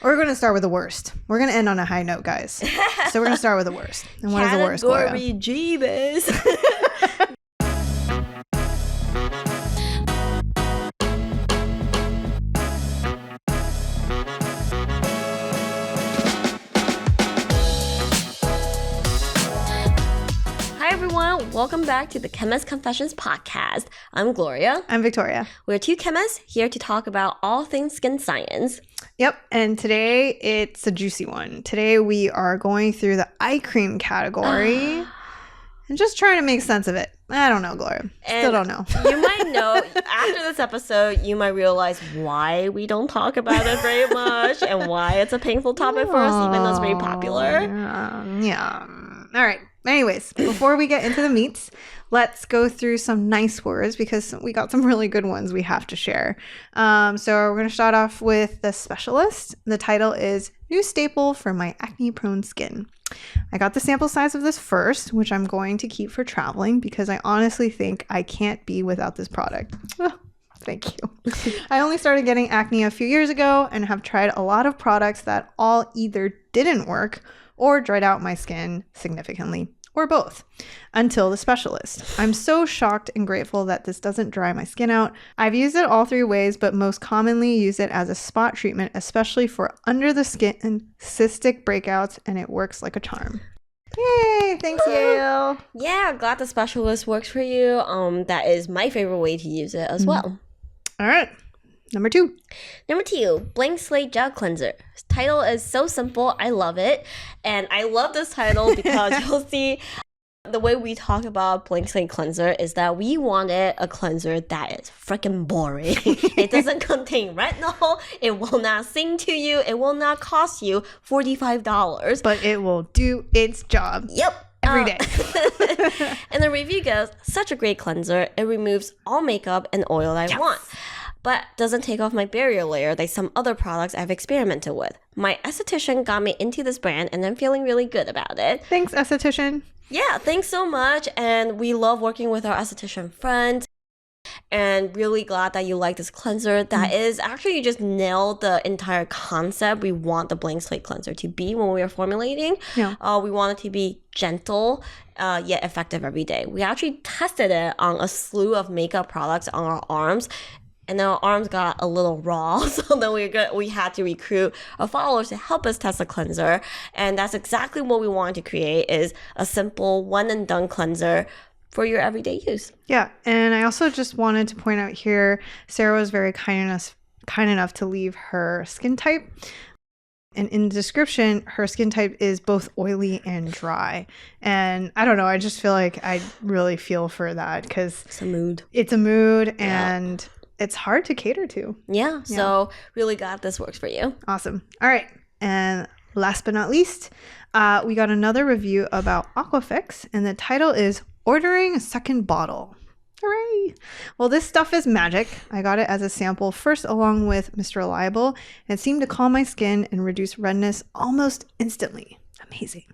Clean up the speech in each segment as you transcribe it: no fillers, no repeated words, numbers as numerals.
We're going to start with the worst. We're going to end on a high note, guys. So we're going to start with the worst. And what is the worst, Gloria? Category Jeebus. Hi everyone, welcome back to the Chemist Confessions podcast. I'm Gloria. I'm Victoria. We're two chemists here to talk about all things skin science. Yep, and today it's a juicy one. Today we are going through the eye cream category and just trying to make sense of it. I don't know, Gloria. Still don't know. You might know, after this episode, you might realize why we don't talk about it very much and why it's a painful topic for us, even though it's very popular. Yeah. All right. Anyways, before we get into the meats, let's go through some nice words because we got some really good ones we have to share. So we're going to start off with the specialist. The title is New Staple for My Acne-Prone Skin. I got the sample size of this first, which I'm going to keep for traveling because I honestly think I can't be without this product. Oh, thank you. I only started getting acne a few years ago and have tried a lot of products that all either didn't work or dried out my skin significantly, or both, until the specialist. I'm so shocked and grateful that this doesn't dry my skin out. I've used it all three ways, but most commonly use it as a spot treatment, especially for under the skin cystic breakouts, and it works like a charm. Yay! Thanks, Yale. Yeah, glad the specialist works for you. That is my favorite way to use it as well. All right. Number two, Blank Slate Gel Cleanser. Title is so simple. I love it. And I love this title because you'll see the way we talk about Blank Slate Cleanser is that we wanted a cleanser that is freaking boring. It doesn't contain retinol. It will not sing to you. It will not cost you $45. but it will do its job. Yep. Every day. And the review goes, such a great cleanser. It removes all makeup and oil I want, but doesn't take off my barrier layer like some other products I've experimented with. My esthetician got me into this brand and I'm feeling really good about it. Thanks, esthetician. Yeah, thanks so much. And we love working with our esthetician friends. And really glad that you like this cleanser. That is actually, you just nailed the entire concept we want the blank slate cleanser to be when we are formulating. Yeah. We want it to be gentle yet effective every day. We actually tested it on a slew of makeup products on our arms. And then our arms got a little raw, so then we had to recruit our followers to help us test the cleanser. And that's exactly what we wanted to create, is a simple one-and-done cleanser for your everyday use. Yeah, and I also just wanted to point out here, Sarah was very kind enough to leave her skin type. And in the description, her skin type is both oily and dry. And I don't know, I just feel like I really feel for that because It's a mood. It's a mood and it's hard to cater to. Yeah, so really glad this works for you. Awesome. All right. And last but not least, we got another review about Aquafix, and the title is Ordering a Second Bottle. Hooray! Well, this stuff is magic. I got it as a sample first along with Mr. Reliable, and it seemed to calm my skin and reduce redness almost instantly. Amazing.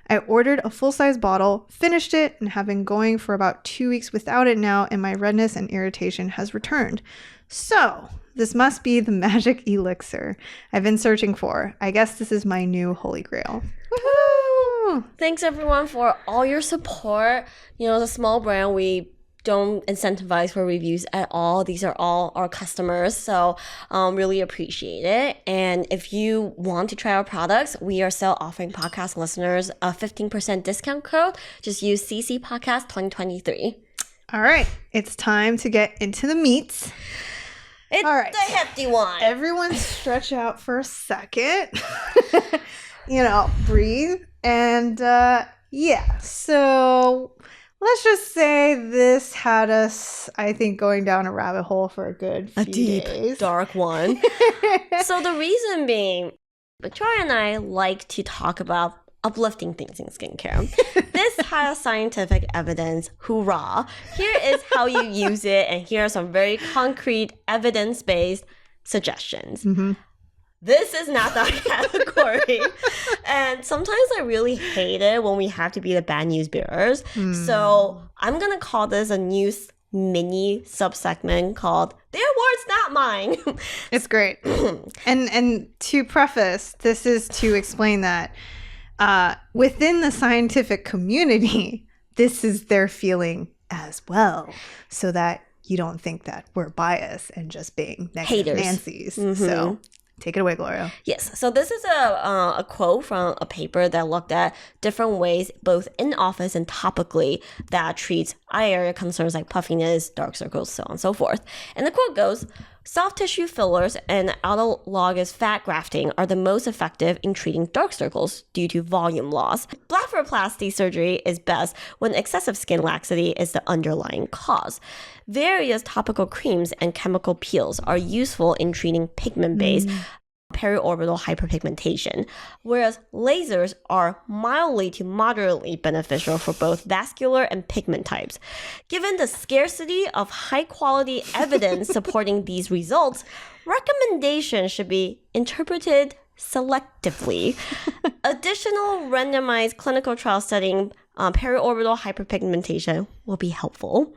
I ordered a full-size bottle, finished it, and have been going for about 2 weeks without it now, and my redness and irritation has returned. So, this must be the magic elixir I've been searching for. I guess this is my new holy grail. Woohoo! Thanks everyone for all your support. You know, as a small brand, we don't incentivize for reviews at all. These are all our customers, so really appreciate it. And if you want to try our products, we are still offering podcast listeners a 15% discount code. Just use CC Podcast 2023. All right, it's time to get into the meats. It's all right. the hefty one. Everyone stretch out for a second. Breathe. And so let's just say this had us, I think, going down a rabbit hole for a good few days. Dark one. So the reason being, Victoria and I like to talk about uplifting things in skincare. This has scientific evidence. Hoorah. Here is how you use it, and here are some very concrete, evidence-based suggestions. Mm-hmm. This is not that category. And sometimes I really hate it when we have to be the bad news bearers. So I'm going to call this a news mini subsegment called "Their Words, Not Mine." It's great. And to preface, this is to explain that within the scientific community, this is their feeling as well, so that you don't think that we're biased and just being negative Haters. Nancy's. So take it away, Gloria. Yes. So this is a quote from a paper that looked at different ways, both in office and topically, that treats eye area concerns like puffiness, dark circles, so on and so forth. And the quote goes, "Soft tissue fillers and autologous fat grafting are the most effective in treating dark circles due to volume loss. Blepharoplasty surgery is best when excessive skin laxity is the underlying cause. Various topical creams and chemical peels are useful in treating pigment-based periorbital hyperpigmentation, whereas lasers are mildly to moderately beneficial for both vascular and pigment types. Given the scarcity of high-quality evidence supporting these results, recommendations should be interpreted selectively. Additional randomized clinical trial studying periorbital hyperpigmentation will be helpful."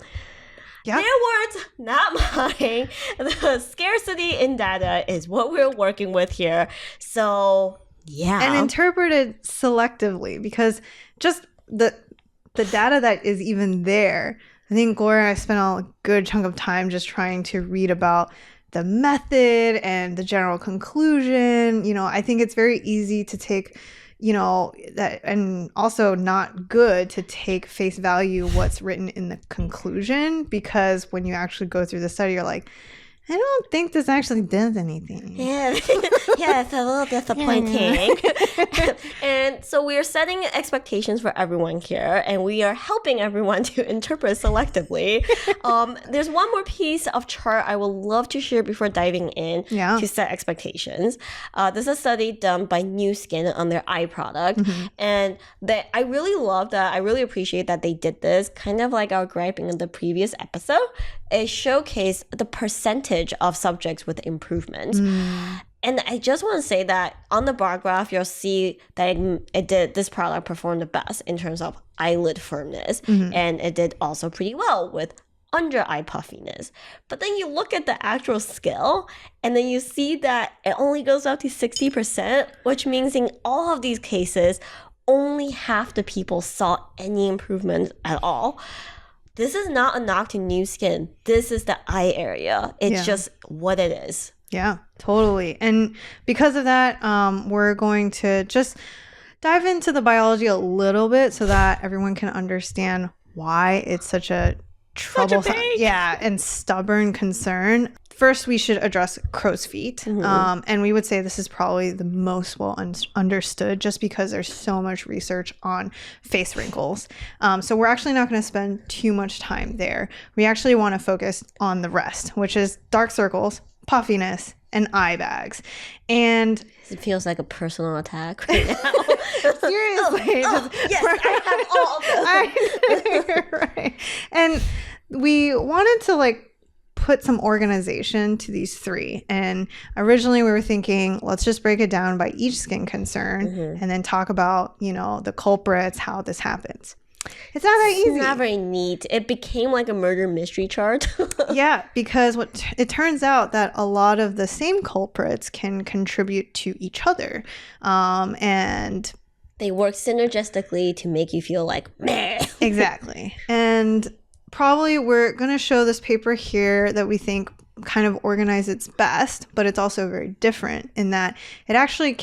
Yeah. Their words, not mine. The scarcity in data is what we're working with here. So, yeah. And interpreted selectively, because just the data that is even there, I think Gloria and I spent a good chunk of time just trying to read about the method and the general conclusion. You know, I think it's very easy to take, you know, that, and also not good to take face value what's written in the conclusion, because when you actually go through the study, you're like, I don't think this actually does anything. Yeah, yeah, it's a little disappointing. And so we're setting expectations for everyone here, and we are helping everyone to interpret selectively. There's one more piece of chart I would love to share before diving in to set expectations. This is a study done by New Skin on their eye product, and I really love that. I really appreciate that they did this, kind of like our griping in the previous episode. It showcased the percentage of subjects with improvement. And I just want to say that on the bar graph, you'll see that this product performed the best in terms of eyelid firmness. And it did also pretty well with under eye puffiness. But then you look at the actual scale, and then you see that it only goes up to 60%, which means in all of these cases, only half the people saw any improvement at all. This is not a knock to New Skin. This is the eye area. It's just what it is. Yeah, totally. And because of that, we're going to just dive into the biology a little bit so that everyone can understand why it's such a troublesome, and stubborn concern. First, we should address crow's feet. And we would say this is probably the most well understood, just because there's so much research on face wrinkles. So we're actually not going to spend too much time there. We actually want to focus on the rest, which is dark circles, puffiness, and eye bags. And it feels like a personal attack right now. Seriously. Yes, I have all of them. Right. And we wanted to put some organization to these three. And originally we were thinking, let's just break it down by each skin concern and then talk about, the culprits, how this happens. It's not that easy. It's not very neat. It became like a murder mystery chart. Yeah, because it turns out that a lot of the same culprits can contribute to each other. And they work synergistically to make you feel like, meh. Exactly. And probably we're going to show this paper here that we think kind of organize its best, but it's also very different in that it actually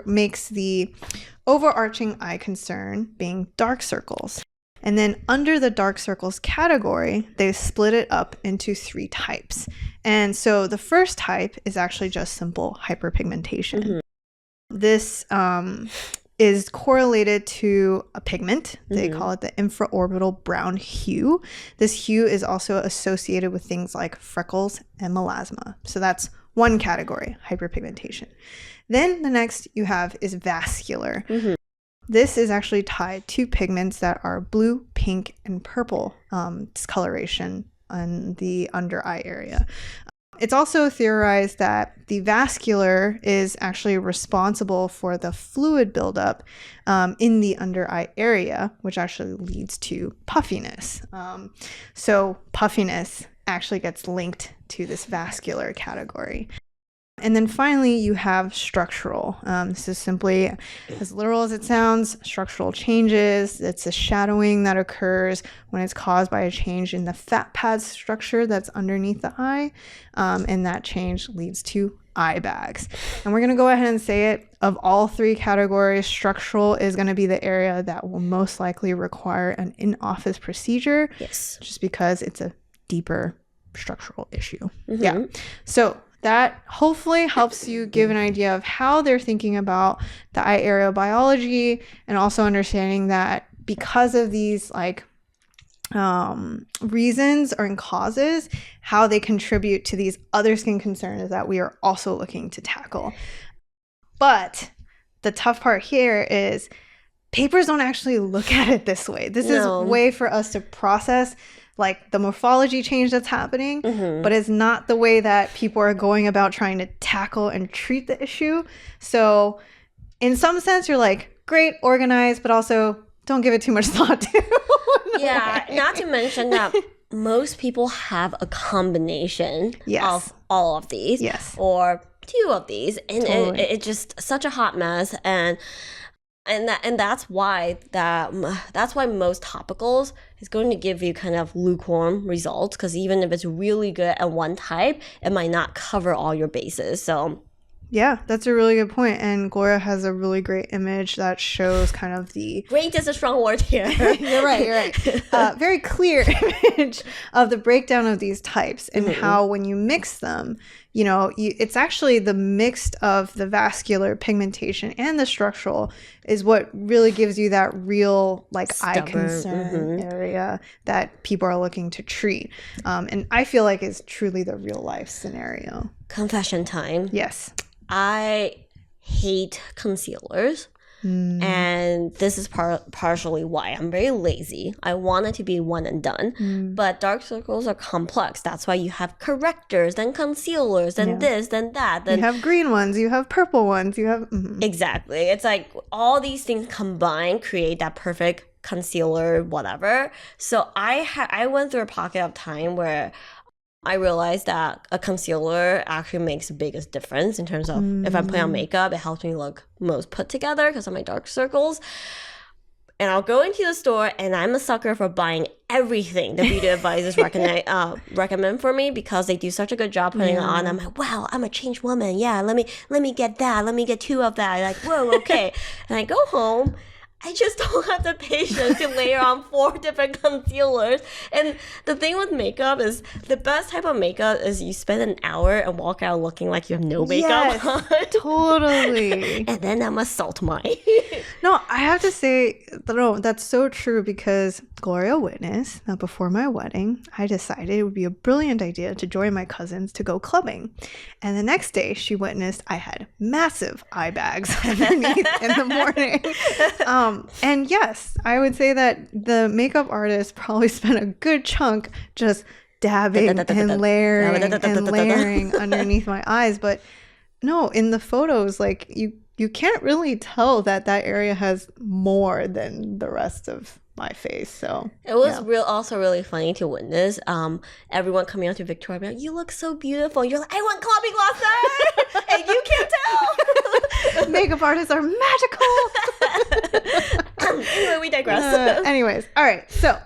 makes the overarching eye concern being dark circles. And then under the dark circles category, they split it up into 3 types. And so the first type is actually just simple hyperpigmentation. This is correlated to a pigment. They call it the infraorbital brown hue. This hue is also associated with things like freckles and melasma. So that's one category, hyperpigmentation. Then the next you have is vascular. This is actually tied to pigments that are blue, pink, and purple discoloration on the under eye area. It's also theorized that the vascular is actually responsible for the fluid buildup in the under eye area, which actually leads to puffiness. So puffiness actually gets linked to this vascular category. And then finally, you have structural. This is simply, as literal as it sounds, structural changes. It's a shadowing that occurs when it's caused by a change in the fat pad structure that's underneath the eye. And that change leads to eye bags. And we're going to go ahead and say it. Of all three categories, structural is going to be the area that will most likely require an in-office procedure. Yes. Just because it's a deeper structural issue. Mm-hmm. Yeah. So that hopefully helps you give an idea of how they're thinking about the eye area biology, and also understanding that because of these reasons or causes, how they contribute to these other skin concerns that we are also looking to tackle. But the tough part here is papers don't actually look at it this way. This is a way for us to process the morphology change that's happening, but it's not the way that people are going about trying to tackle and treat the issue. So in some sense, you're like, great, organized, but also don't give it too much thought to. Yeah, not to mention that most people have a combination of all of these, or two of these, and it's just such a hot mess. And that's why most topicals is going to give you kind of lukewarm results, because even if it's really good at one type, it might not cover all your bases. So yeah, that's a really good point. And Gloria has a really great image that shows kind of the... Great is a strong word here. You're right. Very clear image of the breakdown of these types, and how when you mix them, it's actually the mix of the vascular pigmentation and the structural is what really gives you that real eye concern area that people are looking to treat. And I feel like it's truly the real life scenario. Confession time. Yes. I hate concealers. And this is partially why I'm very lazy. I want it to be one and done. But dark circles are complex. That's why you have correctors, then concealers, and this, then that. Then you have green ones, you have purple ones, you have... Exactly. It's like all these things combined create that perfect concealer, whatever. So I went through a pocket of time where I realized that a concealer actually makes the biggest difference in terms of if I'm putting on makeup, it helps me look most put together because of my dark circles. And I'll go into the store, and I'm a sucker for buying everything the beauty advisors recommend for me, because they do such a good job putting it on. I'm like, wow, I'm a changed woman. Yeah, let me get that. Let me get 2 of that. Like, whoa, okay. And I go home. I just don't have the patience to layer on 4 different concealers. And the thing with makeup is the best type of makeup is you spend an hour and walk out looking like you have no makeup on. Totally. And then I'm a salt mine. No, I have to say, no, that's so true, because Gloria witnessed that before my wedding, I decided it would be a brilliant idea to join my cousins to go clubbing. And the next day, she witnessed I had massive eye bags underneath in the morning. And yes, I would say that the makeup artist probably spent a good chunk just dabbing and layering underneath my eyes. But no, in the photos, you can't really tell that area has more than the rest of my face. So it was also really funny to witness everyone coming out to Victoria being like, you look so beautiful. You're like, I went clubbing last night and you can't tell. Makeup artists are magical. Anyway, we digress. Anyways, all right, so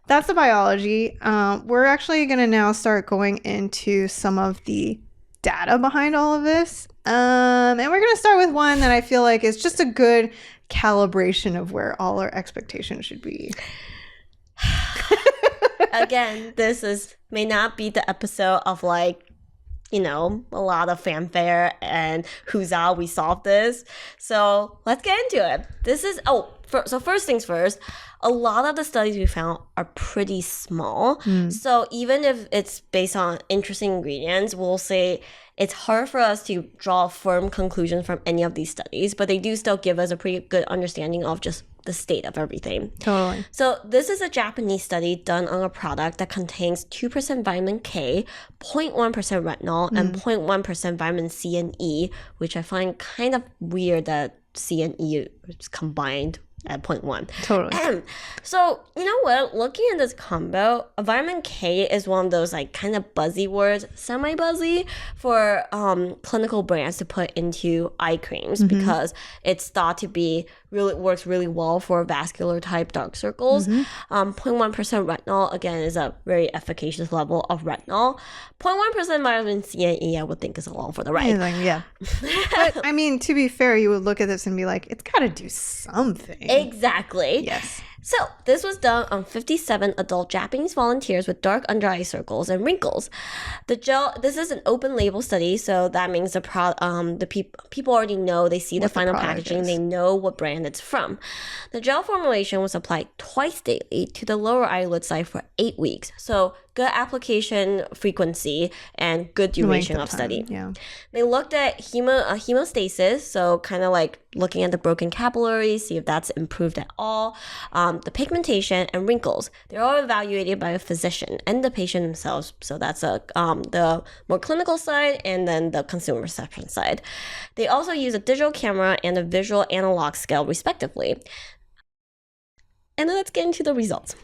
that's the biology. We're actually going to now start going into some of the data behind all of this, and we're going to start with one that I feel like is just a good calibration of where all our expectations should be. Again, this may not be the episode of a lot of fanfare and huzzah, we solved this. So let's get into it. This is so first things first, a lot of the studies we found are pretty small. So even if it's based on interesting ingredients, we'll say it's hard for us to draw firm conclusions from any of these studies, but they do still give us a pretty good understanding of just the state of everything. Totally. So this is a Japanese study done on a product that contains 2% vitamin K, 0.1% retinol, and 0.1% vitamin C and E, which I find kind of weird that C and E is combined at 0.1. Totally. So, you know what? Looking at this combo, vitamin K is one of those like kind of buzzy words, semi-buzzy, for clinical brands to put into eye creams because it's thought to be works really well for vascular type dark circles. 0.1% retinol, again, is a very efficacious level of retinol. 0.1% vitamin C and E, I would think, is along for the ride. Yeah. But, I mean, to be fair, you would look at this and be like, it's got to do something. Exactly. Yes. So this was done on 57 adult Japanese volunteers with dark under eye circles and wrinkles. The gel. This is an open label study, so that means people already know. They see the final packaging. They know what brand it's from. The gel formulation was applied twice daily to the lower eyelid side for 8 weeks. So good application frequency and good duration of study. Yeah. They looked at hemostasis, so kind of like looking at the broken capillaries, see if that's improved at all. The pigmentation and wrinkles, they're all evaluated by a physician and the patient themselves. So that's the more clinical side and then the consumer perception side. They also use a digital camera and a visual analog scale respectively. And then let's get into the results.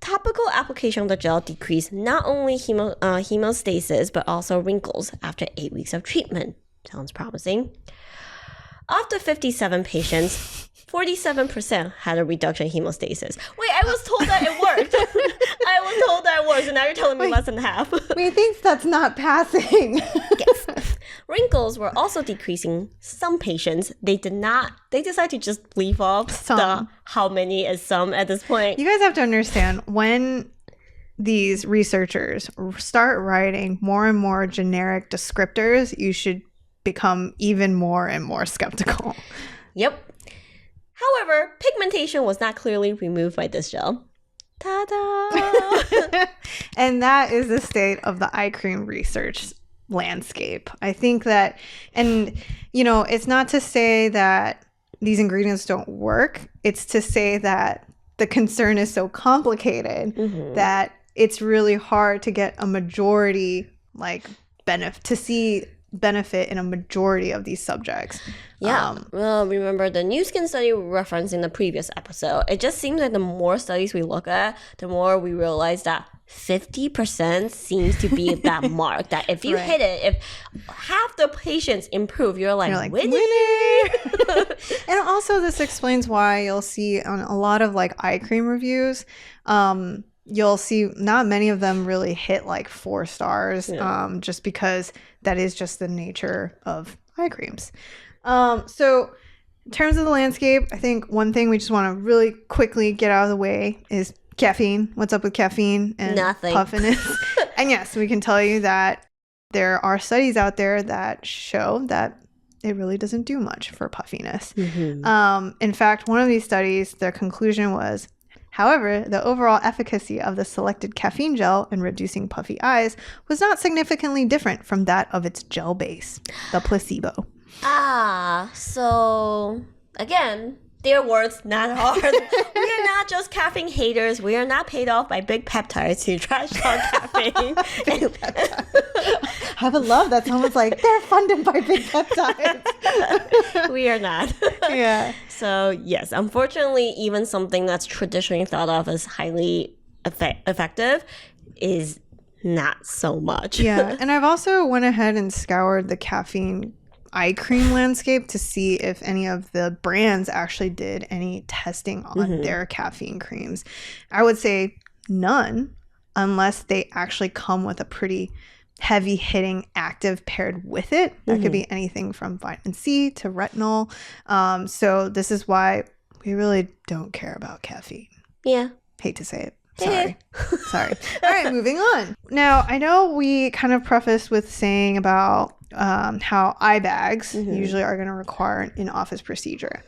Topical application of the gel decreased not only hemostasis but also wrinkles after 8 weeks of treatment. Sounds promising. Of the 57 patients, 47% had a reduction in hemostasis. Wait, I was told that it worked. I was told that it worked, and now you're telling me less than half. Methinks that's not passing. Yes. Wrinkles were also decreasing. Some patients, they decided to just leave off how many is some at this point. You guys have to understand, when these researchers start writing more and more generic descriptors, you should become even more and more skeptical. Yep. However, pigmentation was not clearly removed by this gel. Ta-da! And that is the state of the eye cream research landscape. I think that, and it's not to say that these ingredients don't work. It's to say that the concern is so complicated that it's really hard to get a majority to see benefit in a majority of these subjects. Yeah. Well, remember the new skin study we referenced in the previous episode. It just seems like the more studies we look at, the more we realize that 50% seems to be that mark. That if you hit it, if half the patients improve, you're like winning. And also this explains why you'll see on a lot of eye cream reviews, you'll see not many of them really hit 4 stars, just because that is just the nature of eye creams. So in terms of the landscape, I think one thing we just want to really quickly get out of the way is caffeine. What's up with caffeine and puffiness? And yes, we can tell you that there are studies out there that show that it really doesn't do much for puffiness. In fact, one of these studies, their conclusion was, however, the overall efficacy of the selected caffeine gel in reducing puffy eyes was not significantly different from that of its gel base, the placebo. So again, their words, not ours. We are not just caffeine haters. We are not paid off by big peptides to trash talk caffeine. I would love that someone's like, they're funded by big peptides. We are not. Yeah. So yes, unfortunately, even something that's traditionally thought of as highly effective is not so much. Yeah. And I've also went ahead and scoured the caffeine eye cream landscape to see if any of the brands actually did any testing on their caffeine creams. I would say none, unless they actually come with a pretty heavy hitting active paired with it. That could be anything from vitamin C to retinol. So this is why we really don't care about caffeine. Yeah. Hate to say it. Sorry. All right, moving on. Now, I know we kind of prefaced with saying about how eye bags usually are going to require an in-office procedure.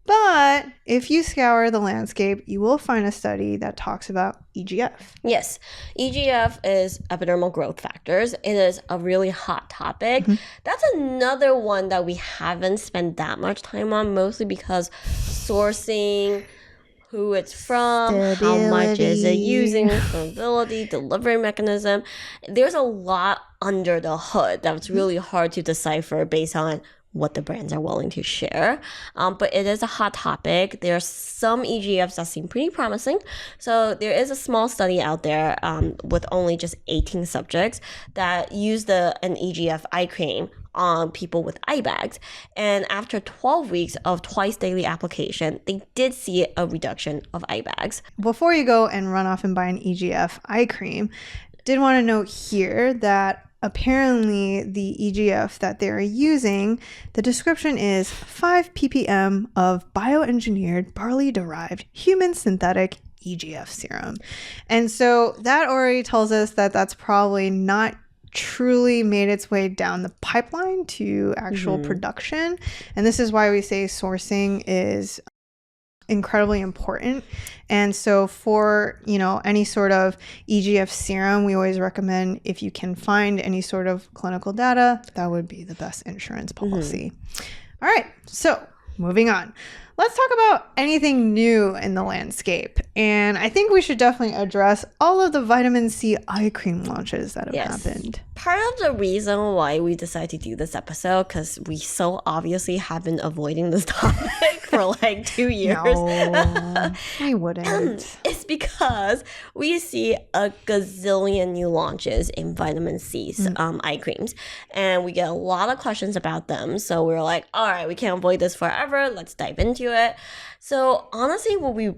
But if you scour the landscape, you will find a study that talks about EGF. Yes, EGF is epidermal growth factors. It is a really hot topic. That's another one that we haven't spent that much time on, mostly because sourcing, who it's from, how much is it using, stability, delivery mechanism. There's a lot under the hood that's really hard to decipher based on what the brands are willing to share. But it is a hot topic. There are some EGFs that seem pretty promising. So there is a small study out there with only just 18 subjects that used an EGF eye cream on people with eye bags. And after 12 weeks of twice daily application, they did see a reduction of eye bags. Before you go and run off and buy an EGF eye cream, did want to note here that apparently the EGF that they're using, the description is 5 ppm of bioengineered barley-derived human synthetic EGF serum. And so that already tells us that that's probably not truly made its way down the pipeline to actual production. And this is why we say sourcing is incredibly important. And so for, any sort of EGF serum, we always recommend, if you can find any sort of clinical data, that would be the best insurance policy. All right, so moving on. Let's talk about anything new in the landscape. And I think we should definitely address all of the vitamin C eye cream launches that have happened. Part of the reason why we decided to do this episode, because we so obviously have been avoiding this topic for like 2 years. No, we wouldn't. It's because we see a gazillion new launches in vitamin C's eye creams. And we get a lot of questions about them. So we're like, all right, we can't avoid this forever. Let's dive into it. So honestly, when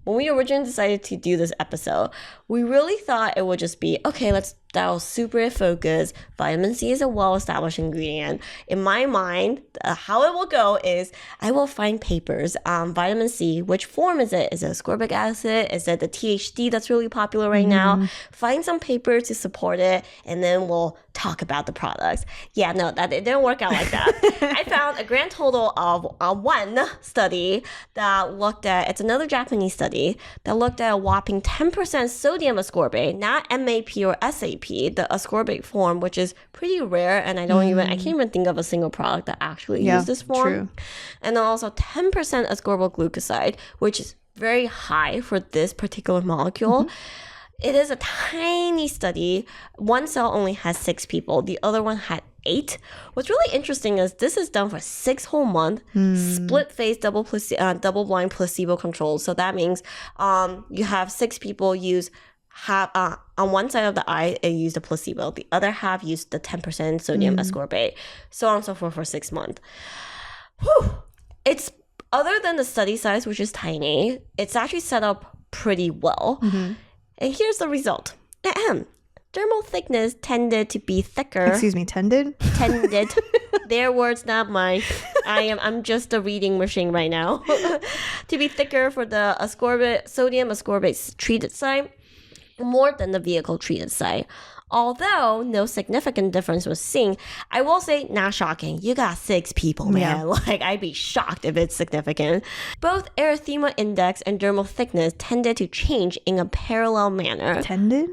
we originally decided to do this episode, we really thought it would just be, okay, let's dial super focus. Vitamin C is a well-established ingredient. In my mind, how it will go is I will find papers on vitamin C. Which form is it? Is it ascorbic acid? Is it the THC that's really popular right now? Find some papers to support it, and then we'll talk about the products. Yeah, no, it didn't work out like that. I found a grand total of one study that looked at, it's another Japanese study, that looked at a whopping 10% sodium ascorbate, not MAP or SAP, the ascorbic form, which is pretty rare, and I can't even think of a single product that actually uses this form. True. And then also 10% ascorbyl glucoside, which is very high for this particular molecule. It is a tiny study. One cell only has 6 people. The other one had 8. What's really interesting is this is done for 6 whole months, split phase, double blind placebo controlled. So that means you have 6 people on one side of the eye, it used a placebo. The other half used the 10% sodium ascorbate, so on and so forth for 6 months. It's, other than the study size, which is tiny, it's actually set up pretty well. And here's the result. Dermal thickness tended to be thicker. Excuse me, tended? Tended. Their words, not mine. I'm just a reading machine right now. To be thicker for the sodium ascorbate treated site, more than the vehicle treated site. Although no significant difference was seen, I will say, not shocking. You got 6 people, man. Yeah. Like, I'd be shocked if it's significant. Both erythema index and dermal thickness tended to change in a parallel manner. Tended?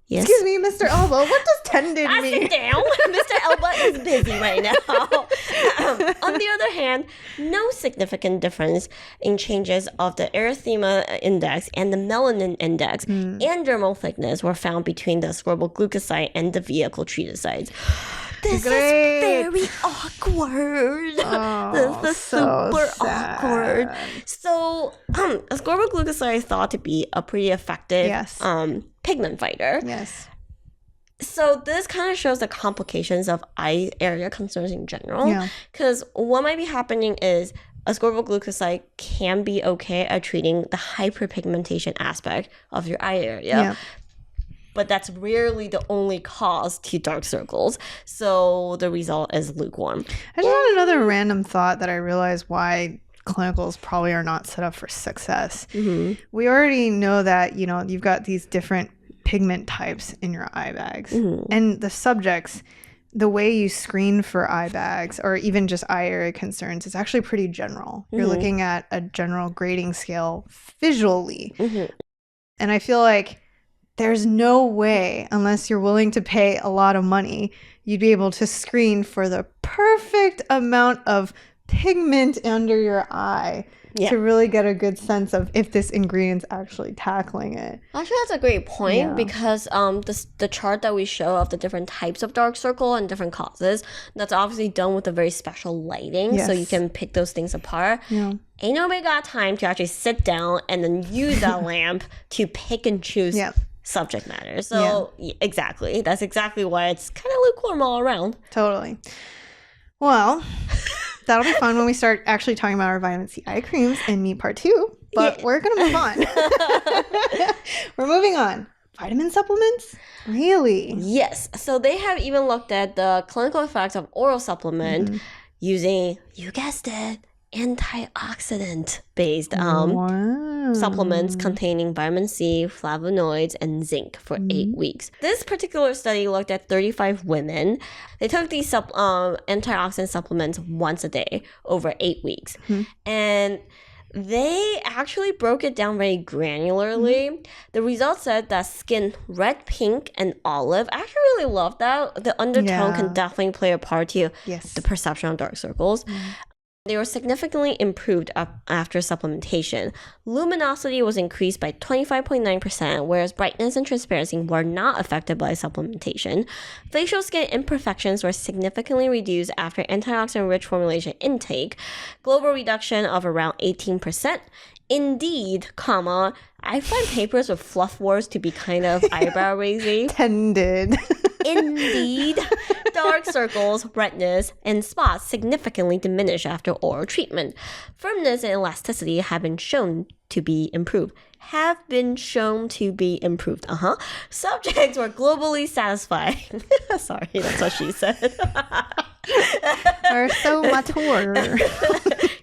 Yes. Excuse me, Mr. Elbow. What does tended mean? Sit down. Mr. Elba is busy right now. On the other hand, no significant difference in changes of the erythema index and the melanin index and dermal thickness were found between the ascorbyl glucoside and the vehicle treated sites. This is very awkward. Oh, this is so super sad. awkward. So, ascorbyl glucoside is thought to be a pretty effective pigment fighter. Yes. So this kind of shows the complications of eye area concerns in general. Because what might be happening is ascorbyl glucoside can be okay at treating the hyperpigmentation aspect of your eye area. But that's rarely the only cause to dark circles. So the result is lukewarm. I just had another random thought that I realized why clinicals probably are not set up for success. We already know that, you've got these different pigment types in your eye bags. And the subjects the way you screen for eye bags or even just eye area concerns is actually pretty general. You're looking at a general grading scale visually. And I feel like there's no way, unless you're willing to pay a lot of money, you'd be able to screen for the perfect amount of pigment under your eye to really get a good sense of if this ingredient's actually tackling it. Actually, that's a great point because the chart that we show of the different types of dark circle and different causes, that's obviously done with a very special lighting, so you can pick those things apart. Ain't nobody got time to actually sit down and then use that lamp to pick and choose subject matter. So exactly, that's exactly why it's kind of lukewarm all around. Totally. Well, that'll be fun when we start actually talking about our vitamin C eye creams in Meat Part 2. But we're going to move on. We're moving on. Vitamin supplements? Really? Yes. So they have even looked at the clinical effects of oral supplement using, you guessed it, antioxidant-based supplements containing vitamin C, flavonoids, and zinc for 8 weeks. This particular study looked at 35 women. They took these antioxidant supplements once a day over 8 weeks. And they actually broke it down very granularly. The results said that skin red, pink, and olive. I actually really love that. The undertone can definitely play a part to the perception of dark circles. They were significantly improved after supplementation. Luminosity was increased by 25.9%, whereas brightness and transparency were not affected by supplementation. Facial skin imperfections were significantly reduced after antioxidant-rich formulation intake. Global reduction of around 18%. Indeed, I find papers with fluff words to be kind of eyebrow-raising. Tended. Indeed, dark circles, redness, and spots significantly diminish after oral treatment. Firmness and elasticity have been shown to be improved. Subjects were globally satisfied. Sorry, that's what she said. We're so mature.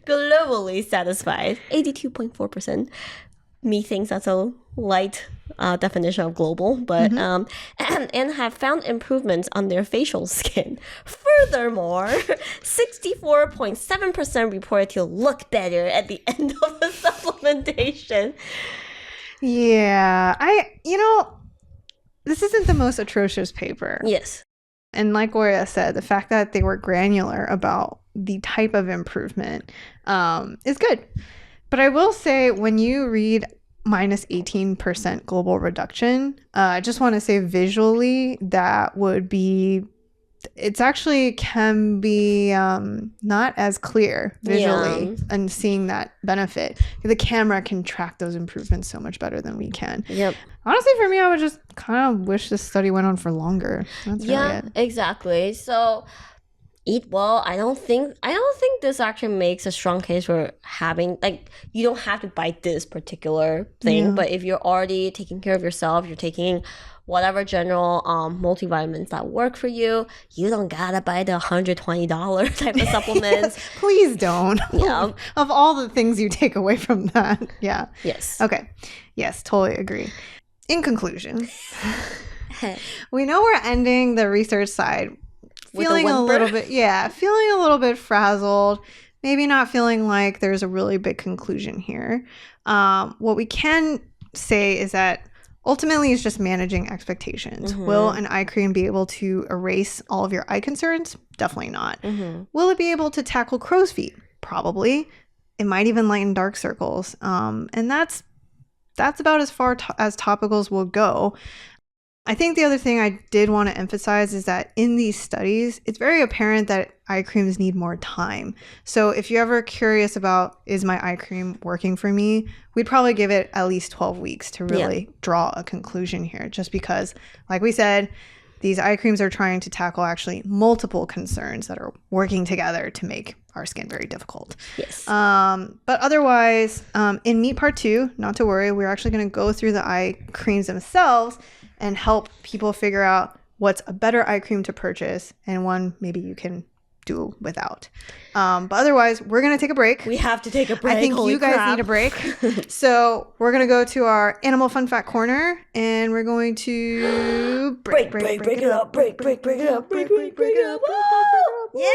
Globally satisfied. 82.4%. Me thinks that's a light definition of global, but and have found improvements on their facial skin. Furthermore, 64.7% reported to look better at the end of the supplementation. Yeah, this isn't the most atrocious paper. Yes. And like Gloria said, the fact that they were granular about the type of improvement is good. But I will say, when you read minus 18% global reduction, I just want to say visually that would be, it's actually can be not as clear visually and seeing that benefit. The camera can track those improvements so much better than we can. Yep. Honestly, for me, I would just kind of wish this study went on for longer. That's really it. Exactly. So eat well. I don't think this actually makes a strong case for having, like, you don't have to buy this particular thing, but if you're already taking care of yourself, you're taking whatever general multivitamins that work for you, you don't gotta buy the $120 type of supplements. Please don't. Of all the things you take away from that. Yes. Okay. Yes, totally agree. In conclusion, we know we're ending the research side feeling a little bit frazzled, maybe not feeling like there's a really big conclusion here. What we can say is that ultimately it's just managing expectations. Will an eye cream be able to erase all of your eye concerns? Definitely not. Will it be able to tackle crow's feet? Probably. It might even lighten dark circles. And that's about as far as topicals will go. I think the other thing I did want to emphasize is that in these studies, it's very apparent that eye creams need more time. So if you're ever curious about, is my eye cream working for me, we'd probably give it at least 12 weeks to really draw a conclusion here. Just because, like we said, these eye creams are trying to tackle actually multiple concerns that are working together to make our skin very difficult. Yes. But otherwise, in Meat Part 2, not to worry, we're actually going to go through the eye creams themselves and help people figure out what's a better eye cream to purchase and one maybe you can do without. But otherwise, we're going to take a break. We have to take a break. I think Holy you guys crap. need a break. So we're going to go to our animal fun fact corner, and we're going to break it up. Break it up. Yeah!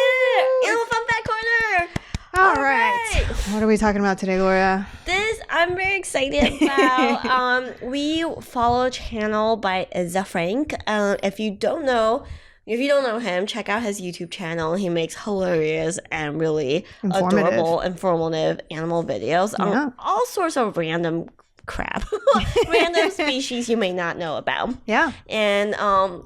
Animal fun fact corner! All right. What are we talking about today, Gloria? This I'm very excited about. We follow a channel by Frank. If you don't know him, check out his YouTube channel. He makes hilarious and really adorable, informative animal videos on all sorts of random crap. Random species you may not know about. Yeah. And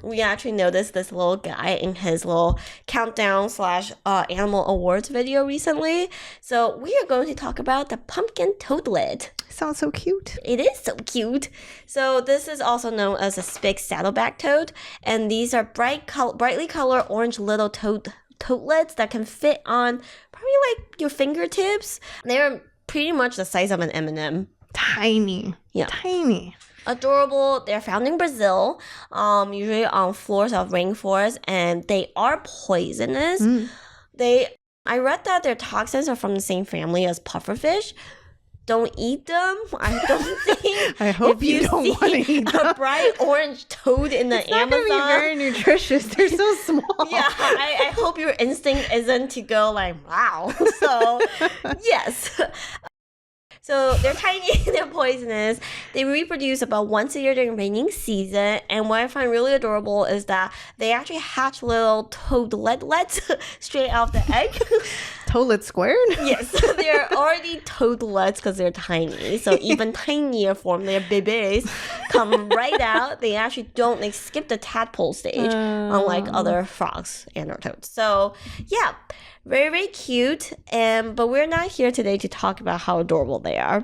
we actually noticed this little guy in his little countdown / animal awards video recently. So we are going to talk about the pumpkin toadlette. Sounds so cute. It is so cute. So this is also known as a spig saddleback toad, and these are brightly colored orange little toadlettes that can fit on probably like your fingertips. They're pretty much the size of an M&M. Tiny. Yeah. Tiny. Adorable. They're found in Brazil, usually on floors of rainforests, and they are poisonous. I read that their toxins are from the same family as pufferfish. Don't eat them. I don't think. I hope you don't want to eat them. A bright orange toad in the Amazon. It's not going to be very nutritious. They're so small. Yeah, I hope your instinct isn't to go like, wow. So, yes. So they're tiny, they're poisonous. They reproduce about once a year during rainy season. And what I find really adorable is that they actually hatch little toadlettes straight out the egg. Toadlet squared? Yes, they're already toadlettes because they're tiny. So even tinier form, their babies come right out. They actually don't, they skip the tadpole stage, unlike other frogs and or toads. So yeah. Very, very cute, but we're not here today to talk about how adorable they are.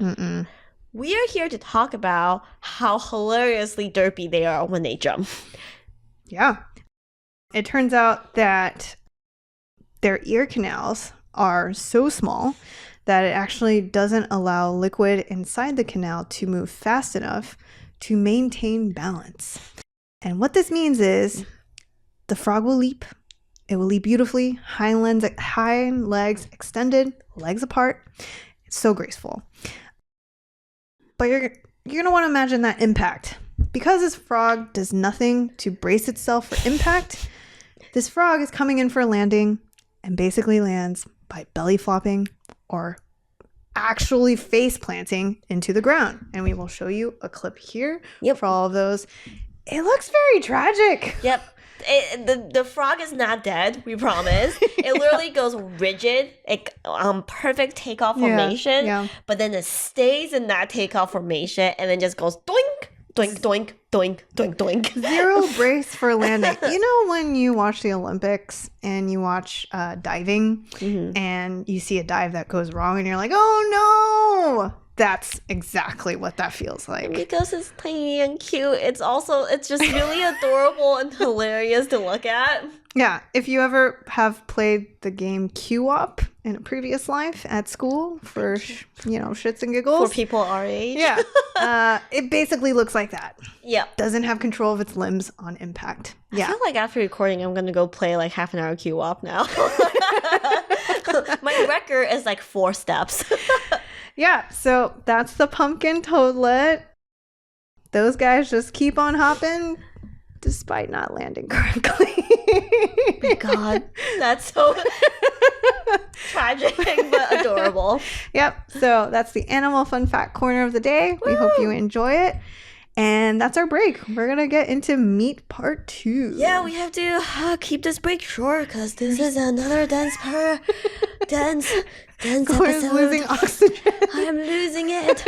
We are here to talk about how hilariously derpy they are when they jump. Yeah. It turns out that their ear canals are so small that it actually doesn't allow liquid inside the canal to move fast enough to maintain balance. And what this means is the frog will leap. It will leap beautifully, hind legs extended, legs apart. It's so graceful. But you're going to want to imagine that impact. Because this frog does nothing to brace itself for impact, this frog is coming in for a landing and basically lands by belly flopping or actually face planting into the ground. And we will show you a clip here for all of those. It looks very tragic. Yep. The frog is not dead, we promise. It literally goes rigid, perfect takeoff formation, but then it stays in that takeoff formation and then just goes doink, doink, doink, doink, doink, doink. Zero brace for landing. You know when you watch the Olympics and you watch diving and you see a dive that goes wrong and you're like, oh no! That's exactly what that feels like. Because it's tiny and cute, it's just really adorable and hilarious to look at. Yeah, if you ever have played the game Q-Op in a previous life at school for, shits and giggles. For people our age. Yeah, it basically looks like that. Yeah. Doesn't have control of its limbs on impact. Yeah. I feel like after recording, I'm going to go play like half an hour Q-Op now. My record is like 4 steps. Yeah, so that's the pumpkin toadlet. Those guys just keep on hopping despite not landing correctly. Oh my God, that's so tragic but adorable. Yep, so that's the animal fun fact corner of the day. We hope you enjoy it. And that's our break. We're going to get into meat part 2. Yeah, we have to keep this break short because this is another dense episode. Losing oxygen. I am losing it.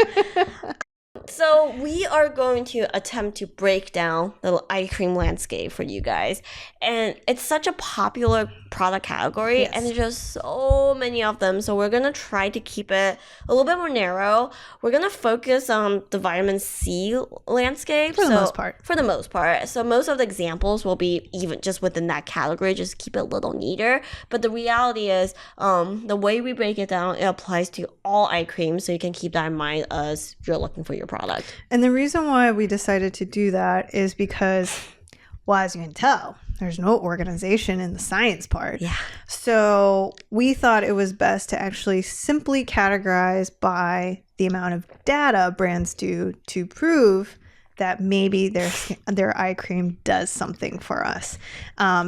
So we are going to attempt to break down the eye cream landscape for you guys. And it's such a popular product category, and there's just so many of them. So we're going to try to keep it a little bit more narrow. We're going to focus on the vitamin C landscape. For the most part. For the most part. So most of the examples will be even just within that category, just keep it a little neater. But the reality is, the way we break it down, it applies to all eye creams. So you can keep that in mind as you're looking for your product. And the reason why we decided to do that is because, well, as you can tell, there's no organization in the science part. Yeah. So we thought it was best to actually simply categorize by the amount of data brands do to prove that maybe their eye cream does something for us.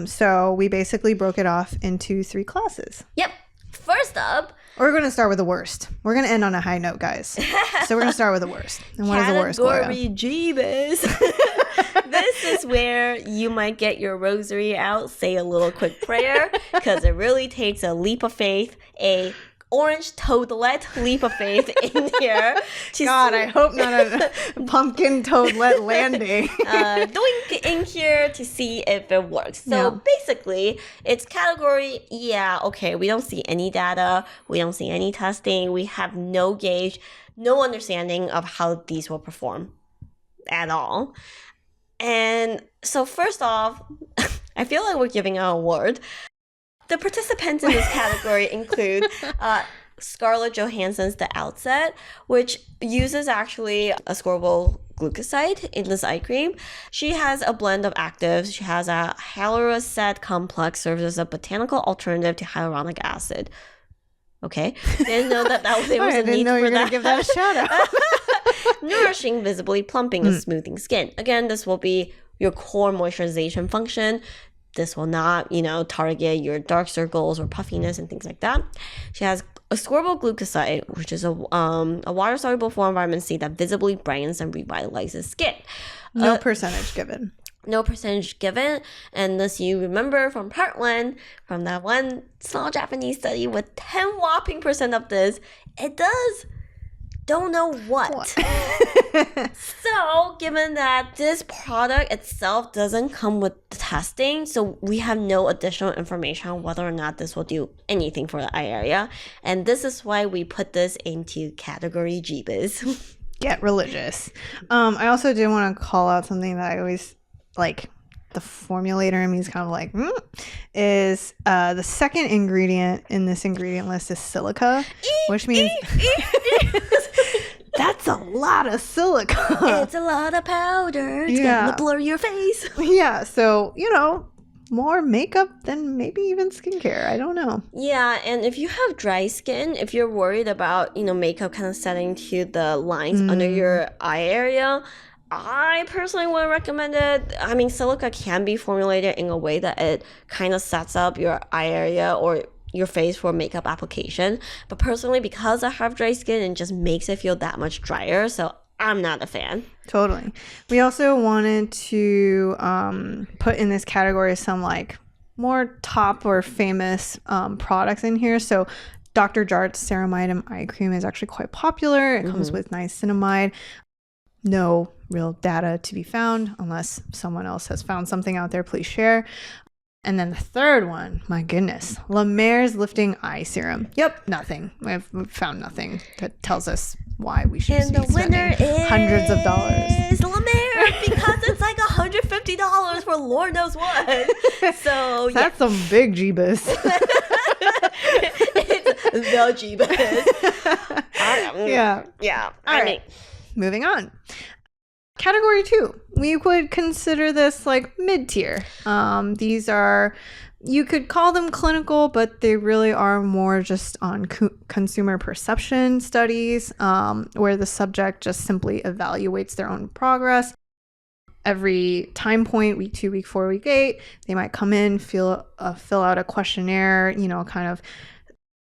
So we basically broke it off into 3 classes. Yep. First up, we're going to start with the worst. We're going to end on a high note, guys. So we're going to start with the worst. And what is the worst, Gloria? Category Jeebus. This is where you might get your rosary out, say a little quick prayer, because it really takes a leap of faith, a orange toadlette leap of faith in here. God, I hope not a pumpkin toadlette landing. Doink in here to see if it works. So basically, it's category, okay, we don't see any data. We don't see any testing. We have no gauge, no understanding of how these will perform at all. And so first off, I feel like we're giving an award. The participants in this category include Scarlett Johansson's The Outset, which uses actually a ascorbyl glucoside in this eye cream. She has a blend of actives. She has a hyaluronic complex, serves as a botanical alternative to hyaluronic acid. Okay, didn't know that was there was a need for that. I didn't know you were going to give that a shout out. Nourishing, visibly plumping, and smoothing skin. Again, this will be your core moisturization function. This will not, target your dark circles or puffiness and things like that. She has ascorbyl glucoside, which is a water-soluble form of vitamin C that visibly brightens and revitalizes skin. No percentage given. No percentage given. And as you remember from part 1, from that one small Japanese study with 10 whopping % of this, it does don't know what. So, given that this product itself doesn't come with the testing, so we have no additional information on whether or not this will do anything for the eye area. And this is why we put this into category Jeebus. Get religious. I also did want to call out something that I always like. The formulator in me is kind of like, is the second ingredient in this ingredient list is silica, which means that's a lot of silica. It's a lot of powder. It's gonna blur your face. Yeah, so, more makeup than maybe even skincare. I don't know. Yeah, and if you have dry skin, if you're worried about, makeup kind of setting to the lines under your eye area, I personally would recommend it. I mean, silica can be formulated in a way that it kind of sets up your eye area or your face for makeup application. But personally, because I have dry skin, it just makes it feel that much drier. So I'm not a fan. Totally. We also wanted to put in this category some more top or famous products in here. So Dr. Jart's Ceramide Eye Cream is actually quite popular. It comes with niacinamide. No real data to be found unless someone else has found something out there. Please share. And then the third one, my goodness, La Mer's Lifting Eye Serum. Yep, nothing. We've found nothing that tells us why we should be spending hundreds of dollars. Is La Mer because it's like $150 for Lord knows what. So that's some big jeebus. It's the jeebus. Yeah. All right. Moving on. Category 2, we would consider this mid-tier. These are, you could call them clinical, but they really are more just on consumer perception studies, where the subject just simply evaluates their own progress. Every time point, week 2, week 4, week 8, they might come in, fill out a questionnaire, kind of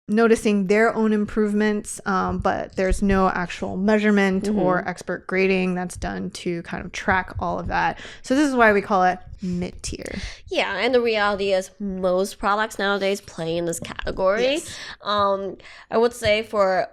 noticing their own improvements, but there's no actual measurement or expert grading that's done to kind of track all of that. So this is why we call it mid-tier. Yeah, and the reality is most products nowadays play in this category. Yes. I would say for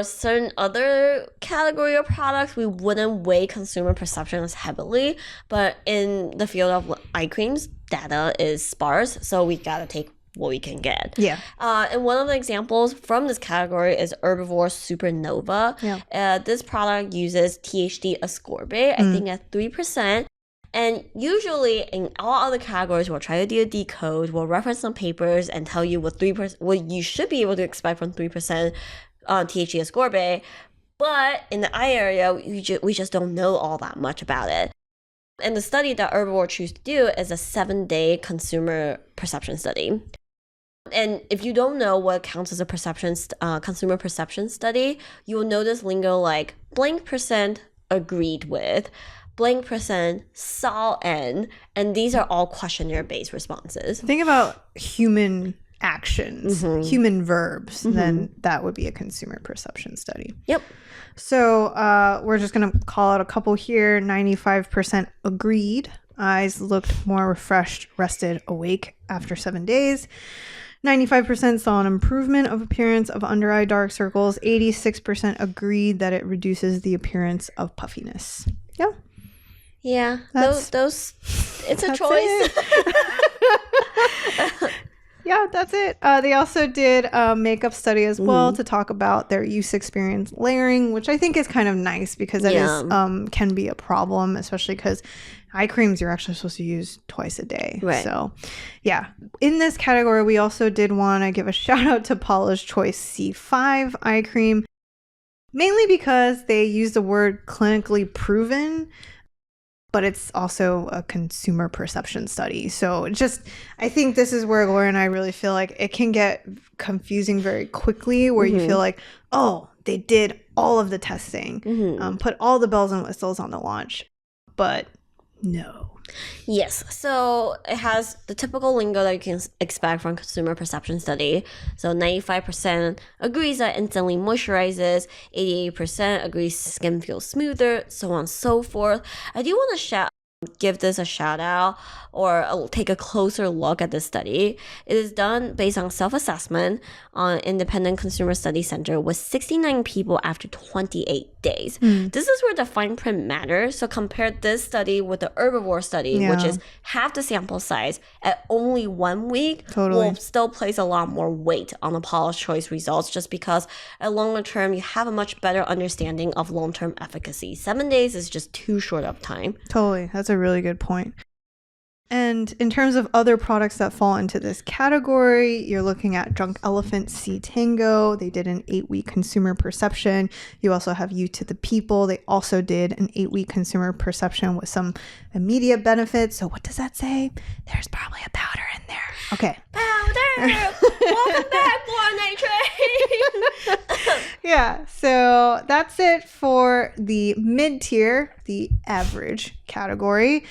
certain other category of products, we wouldn't weigh consumer perception as heavily, but in the field of eye creams, data is sparse, so we gotta take what we can get. Yeah. And one of the examples from this category is Herbivore Supernova. Yeah. This product uses THC ascorbate, I think at 3%. And usually in all other categories, we'll try to do a decode, we'll reference some papers and tell you what you should be able to expect from 3% THC ascorbate. But in the eye area, we just don't know all that much about it. And the study that Herbivore choose to do is a 7-day consumer perception study. And if you don't know what counts as a consumer perception study, you will notice lingo like blank percent agreed with, blank percent saw and these are all questionnaire-based responses. Think about human actions, human verbs, then that would be a consumer perception study. Yep. So we're just going to call out a couple here. 95% agreed. Eyes looked more refreshed, rested, awake after 7 days. 95% saw an improvement of appearance of under eye dark circles. 86% agreed that it reduces the appearance of puffiness. Yeah. Yeah. Those it's a choice. Yeah, that's it. They also did a makeup study as well to talk about their use experience layering, which I think is kind of nice because that is can be a problem, especially because eye creams you're actually supposed to use twice a day. Right. So, yeah. In this category, we also did want to give a shout out to Paula's Choice C5 eye cream, mainly because they use the word clinically proven, but it's also a consumer perception study. So I think this is where Laura and I really feel like it can get confusing very quickly, where you feel like, oh, they did all of the testing, put all the bells and whistles on the launch, but no. Yes, so it has the typical lingo that you can expect from consumer perception study. So 95% agrees that instantly moisturizes, 88% agrees skin feels smoother, so on and so forth. I do want to give this a shout out or take a closer look at this study. It is done based on self-assessment on Independent Consumer Study Center with 69 people after 28 days. This is where the fine print matters. So compare this study with the Herbivore study, which is half the sample size at only 1 week. Will still place a lot more weight on the Paula's Choice results, just because at longer term you have a much better understanding of long-term efficacy. 7 days is just too short of time. Totally. That's a really good point. And in terms of other products that fall into this category, you're looking at Drunk Elephant C Tango. They did an 8-week consumer perception. You also have You to the People. They also did an 8-week consumer perception with some immediate benefits. So what does that say? There's probably a powder in there. Okay. Powder! Welcome back, Born Night Train! Yeah, so that's it for the mid-tier, the average category.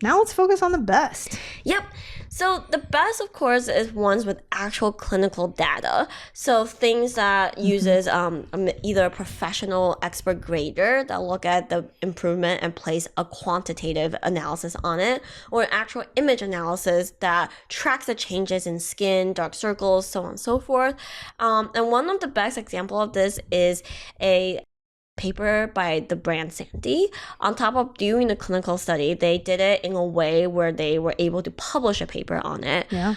Now let's focus on the best. Yep. So the best, of course, is ones with actual clinical data. So things that uses either a professional expert grader that look at the improvement and place a quantitative analysis on it, or an actual image analysis that tracks the changes in skin, dark circles, so on and so forth. And one of the best example of this is a paper by the brand Sandy. On top of doing the clinical study, they did it in a way where they were able to publish a paper on it. Yeah.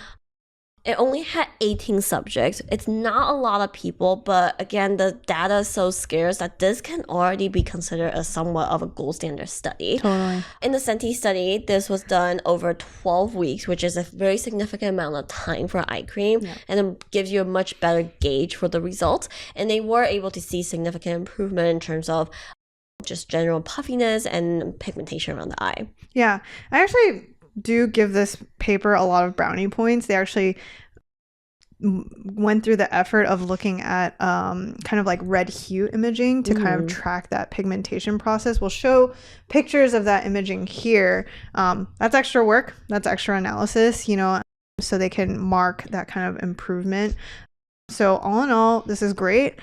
It only had 18 subjects. It's not a lot of people, but again, the data is so scarce that this can already be considered as somewhat of a gold standard study. Totally. In the Senti study, this was done over 12 weeks, which is a very significant amount of time for eye cream, and it gives you a much better gauge for the results. And they were able to see significant improvement in terms of just general puffiness and pigmentation around the eye. Yeah, I actually do give this paper a lot of brownie points. They actually went through the effort of looking at kind of like red hue imaging to kind of track that pigmentation process. We'll show pictures of that imaging here. That's extra work. That's extra analysis, so they can mark that kind of improvement. So all in all, this is great.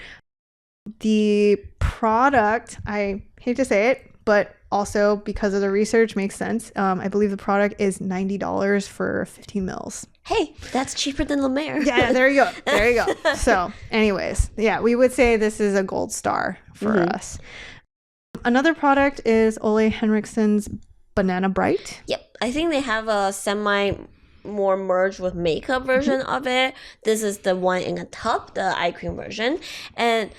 The product, I hate to say it, but also because of the research makes sense. I believe the product is $90 for 15 mils. Hey, that's cheaper than La Mer. Yeah, there you go. There you go. So anyways, yeah, we would say this is a gold star for us. Another product is Ole Henriksen's Banana Bright. Yep. I think they have a more merged with makeup version of it. This is the one in a tub, the eye cream version. And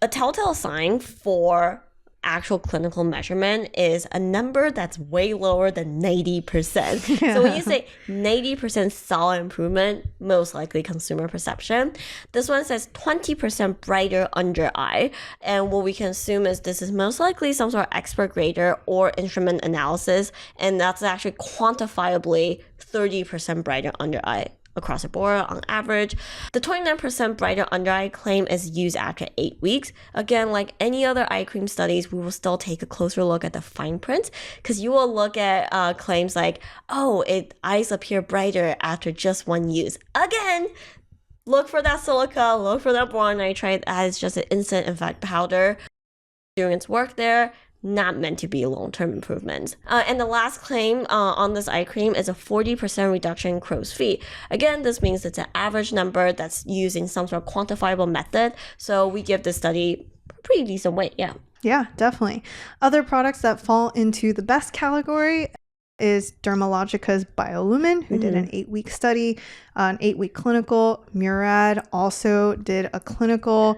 a telltale sign for actual clinical measurement is a number that's way lower than 90%. So when you say 90% saw improvement, most likely consumer perception. This one says 20% brighter under eye. And what we can assume is this is most likely some sort of expert grader or instrument analysis. And that's actually quantifiably 30% brighter under eye across the board on average. The 29% brighter under eye claim is used after 8 weeks. Again, like any other eye cream studies, we will still take a closer look at the fine print because you will look at claims like, oh, eyes appear brighter after just one use. Again, look for that silica, look for that boron nitride as just an instant effect powder doing its work there. Not meant to be long-term improvements. And the last claim on this eye cream is a 40% reduction in crow's feet. Again, this means it's an average number that's used in some sort of quantifiable method. So we give this study a pretty decent weight, yeah. Yeah, definitely. Other products that fall into the best category is Dermalogica's Biolumin, who did an 8-week study, an 8-week clinical. Murad also did a clinical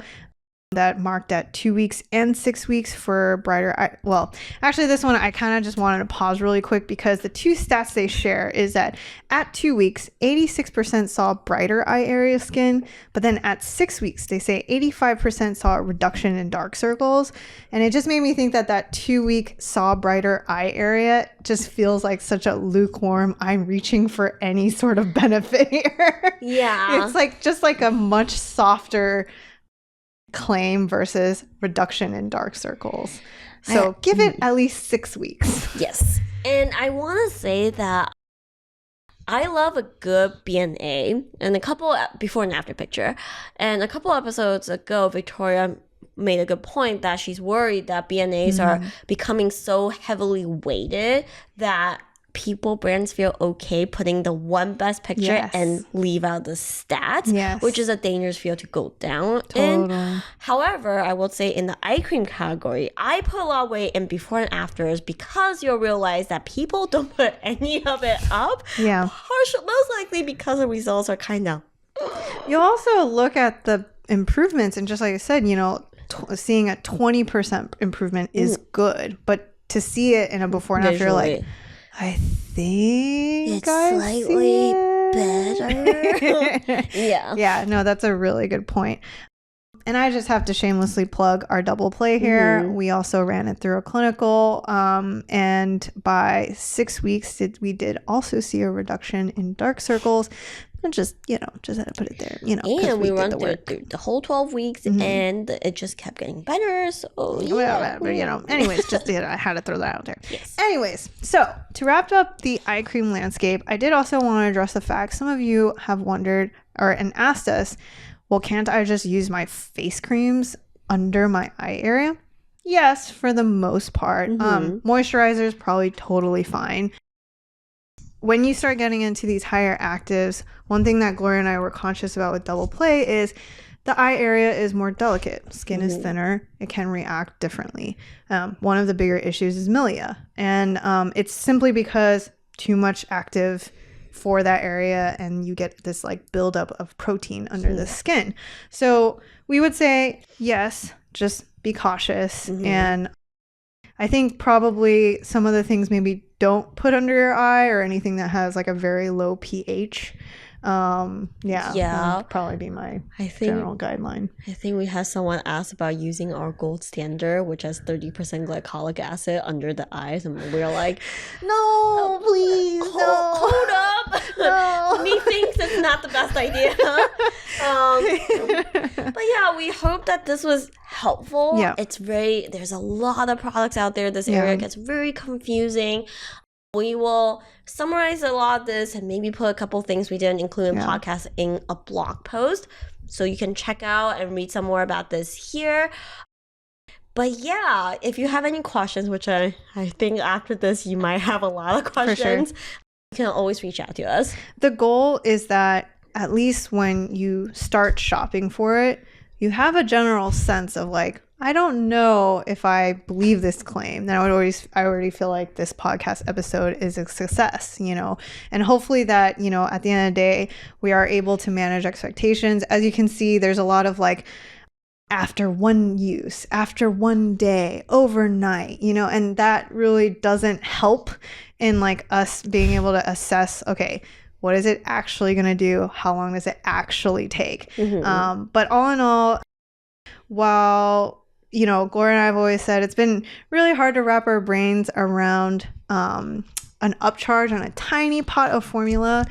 that marked at 2 weeks and 6 weeks for brighter eye. Well, actually this one I kind of just wanted to pause really quick because the two stats they share is that at 2 weeks 86% saw brighter eye area skin, but then at 6 weeks they say 85% saw a reduction in dark circles. And it just made me think that that 2-week saw brighter eye area just feels like such a lukewarm, I'm reaching for any sort of benefit here. Yeah, it's like just like a much softer claim versus reduction in dark circles. So give it at least 6 weeks. Yes. And I want to say that I love a good BNA and a couple before and after picture. And a couple episodes ago, Victoria made a good point that she's worried that BNAs are becoming so heavily weighted that brands feel okay putting the one best picture and leave out the stats, which is a dangerous field to go down in. However, I will say in the eye cream category, I put a lot of weight in before and afters because you'll realize that people don't put any of it up. Most likely because the results are kind of... You'll also look at the improvements and just like I said, you know, seeing a 20% improvement is good, but to see it in a before and after, like, I think it's slightly better. Yeah, no, that's a really good point. And I just have to shamelessly plug our double play here. We also ran it through a clinical, and by 6 weeks, we did also see a reduction in dark circles. And just had to put it there, And we run through the whole 12 weeks, and it just kept getting better. So, anyways, I had to throw that out there. Yes. Anyways, so to wrap up the eye cream landscape, I did also want to address the fact some of you have wondered and asked us, well, can't I just use my face creams under my eye area? Yes, for the most part. Moisturizer is probably totally fine. When you start getting into these higher actives, one thing that Gloria and I were conscious about with double play is the eye area is more delicate. Skin is thinner. It can react differently. One of the bigger issues is milia. And it's simply because too much active for that area and you get this like buildup of protein under the skin. So we would say, yes, just be cautious. And I think probably some of the things maybe don't put under your eye or anything that has like a very low pH. That'd probably be my general guideline. I think we had someone ask about using our gold standard, which has 30% glycolic acid under the eyes, and we were like, no, please, hold up. No. Methinks it's not the best idea. But yeah, we hope that this was helpful. There's a lot of products out there. This area gets very confusing. We will summarize a lot of this and maybe put a couple things we didn't include in podcast in a blog post. So you can check out and read some more about this here. But yeah, if you have any questions, which I think after this you might have a lot of questions, you can always reach out to us. The goal is that at least when you start shopping for it, you have a general sense of like, I don't know if I believe this claim. Then I already feel like this podcast episode is a success, and hopefully that, at the end of the day, we are able to manage expectations. As you can see, there's a lot of like after one use, after one day, overnight, you know, and that really doesn't help in like us being able to assess, okay, what is it actually going to do? How long does it actually take? But all in all, while, you know, Gloria and I have always said it's been really hard to wrap our brains around an upcharge on a tiny pot of formula,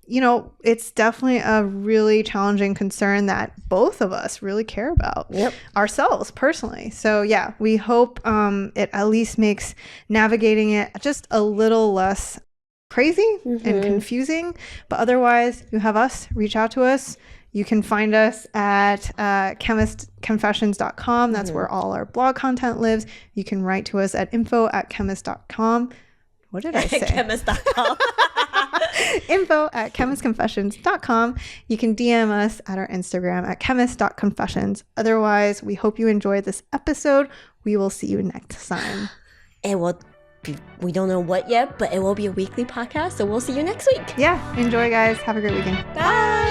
you know, it's definitely a really challenging concern that both of us really care about ourselves personally. So yeah, we hope it at least makes navigating it just a little less crazy and confusing. But otherwise, you have us, reach out to us. You can find us at chemistconfessions.com. That's where all our blog content lives. You can write to us at info@chemist.com. What did I say? Chemist.com. info@chemistconfessions.com. You can DM us at our Instagram at chemist.confessions. Otherwise, we hope you enjoyed this episode. We will see you next time. We don't know what yet, but it will be a weekly podcast, so we'll see you next week. Yeah, enjoy, guys. Have a great weekend. Bye.